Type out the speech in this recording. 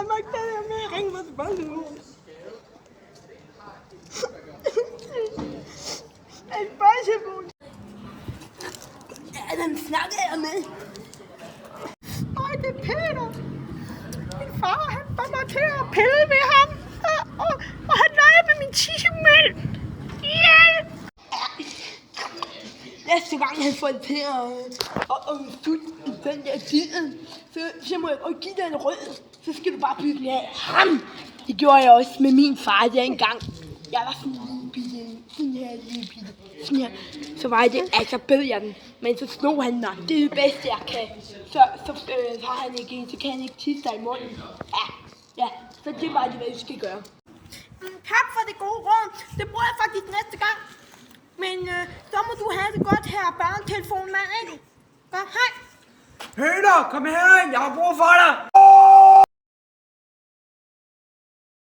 mig ikke det her med at ringe mig tilbage nu. En bøjsebol. Ja, den snakker jeg med. Ej, det er Peter. Min far, han var mig til at pille ved ham. Og han leger med min tissemand. Hjælp! Næste gang han får det til at slutte den der tiden, så må jeg godt give dig en rød. Så skal du bare bytte den af ham. Det gjorde jeg også med min far der engang. Jeg var sådan en lille bitte. Sådan her. Så var det, altså bød jeg den. Men så slog han mig. Det er det bedste jeg kan. Så har han ikke en, så kan han ikke tisse dig i munden. Ja. Så det er bare det, hvad jeg skal gøre. Tak for det gode råd. Det bruger jeg faktisk næste gang. Men så må du have det godt her, børnetelefonmand, ikke? Godt, hej. Peter, kom her, jeg har brug for dig.